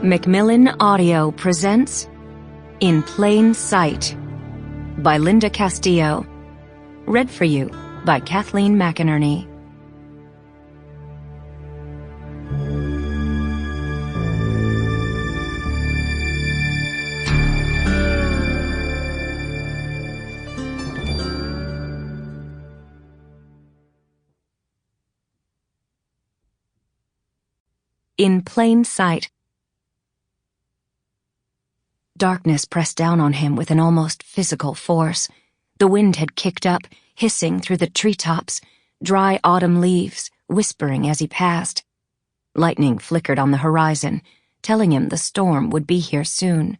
Macmillan Audio presents In Plain Sight by Linda Castillo. Read for you by Kathleen Mcinerney. In Plain Sight. Darkness pressed down on him with an almost physical force. The wind had kicked up, hissing through the treetops, dry autumn leaves, whispering as he passed. Lightning flickered on the horizon, telling him the storm would be here soon.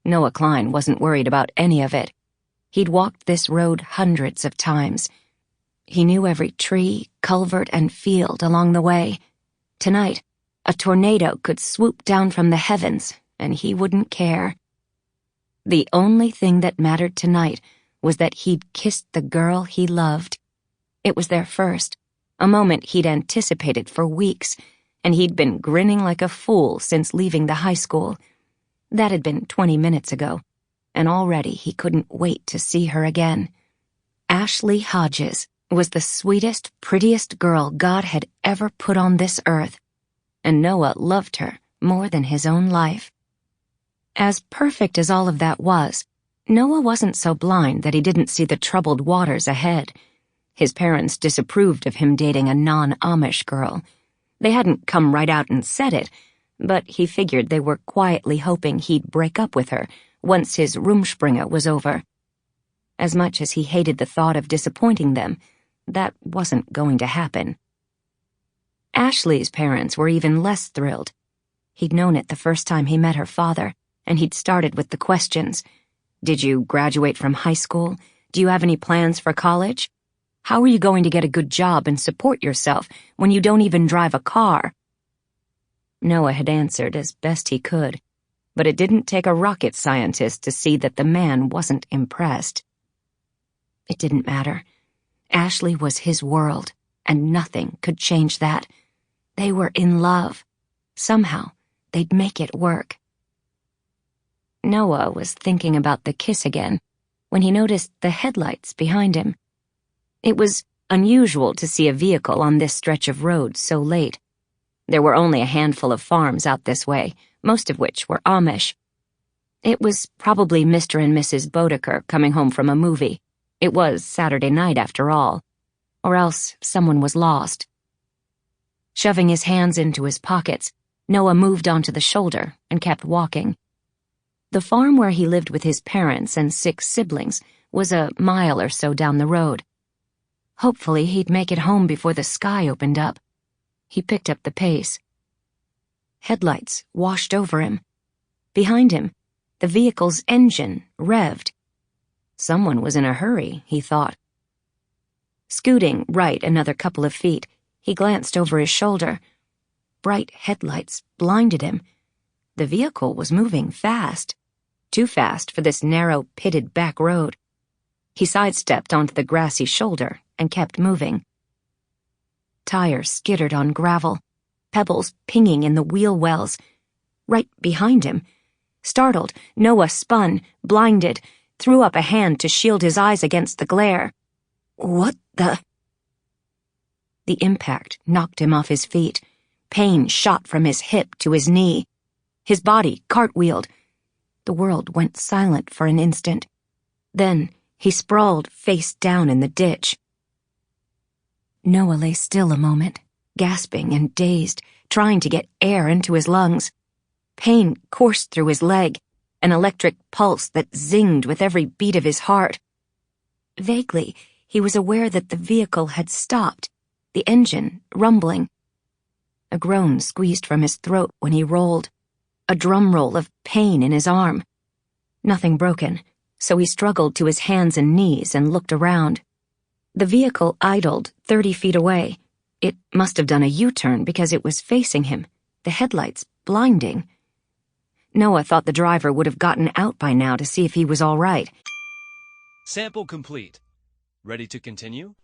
Noah Kline wasn't worried about any of it. He'd walked this road hundreds of times. He knew every tree, culvert, and field along the way. Tonight, a tornado could swoop down from the heavens, and he wouldn't care. The only thing that mattered tonight was that he'd kissed the girl he loved. It was their first, a moment he'd anticipated for weeks, and he'd been grinning like a fool since leaving the high school. That had been 20 minutes ago, and already he couldn't wait to see her again. Ashley Hodges was the sweetest, prettiest girl God had ever put on this earth, and Noah loved her more than his own life. As perfect as all of that was, Noah wasn't so blind that he didn't see the troubled waters ahead. His parents disapproved of him dating a non-Amish girl. They hadn't come right out and said it, but he figured they were quietly hoping he'd break up with her once his Rumspringa was over. As much as he hated the thought of disappointing them, that wasn't going to happen. Ashley's parents were even less thrilled. He'd known it the first time he met her father, and he'd started with the questions. Did you graduate from high school? Do you have any plans for college? How are you going to get a good job and support yourself when you don't even drive a car? Noah had answered as best he could, but it didn't take a rocket scientist to see that the man wasn't impressed. It didn't matter. Ashley was his world, and nothing could change that. They were in love. Somehow, they'd make it work. Noah was thinking about the kiss again when he noticed the headlights behind him. It was unusual to see a vehicle on this stretch of road so late. There were only a handful of farms out this way, most of which were Amish. It was probably Mr. and Mrs. Bodeker coming home from a movie. It was Saturday night after all. Or else someone was lost. Shoving his hands into his pockets, Noah moved onto the shoulder and kept walking. The farm where he lived with his parents and 6 siblings was a mile or so down the road. Hopefully he'd make it home before the sky opened up. He picked up the pace. Headlights washed over him. Behind him, the vehicle's engine revved. Someone was in a hurry, he thought. Scooting right another couple of feet, he glanced over his shoulder. Bright headlights blinded him. The vehicle was moving fast. Too fast for this narrow, pitted back road. He sidestepped onto the grassy shoulder and kept moving. Tires skittered on gravel, pebbles pinging in the wheel wells. Right behind him. Startled, Noah spun, blinded, threw up a hand to shield his eyes against the glare. What the? The impact knocked him off his feet. Pain shot from his hip to his knee. His body cartwheeled. The world went silent for an instant. Then he sprawled face down in the ditch. Noah lay still a moment, gasping and dazed, trying to get air into his lungs. Pain coursed through his leg, an electric pulse that zinged with every beat of his heart. Vaguely, he was aware that the vehicle had stopped, the engine rumbling. A groan squeezed from his throat when he rolled, a drum roll of pain in his arm. Nothing broken, so he struggled to his hands and knees and looked around. The vehicle idled 30 feet away. It must have done a U-turn because it was facing him, the headlights blinding. Noah thought the driver would have gotten out by now to see if he was all right. Sample complete. Ready to continue?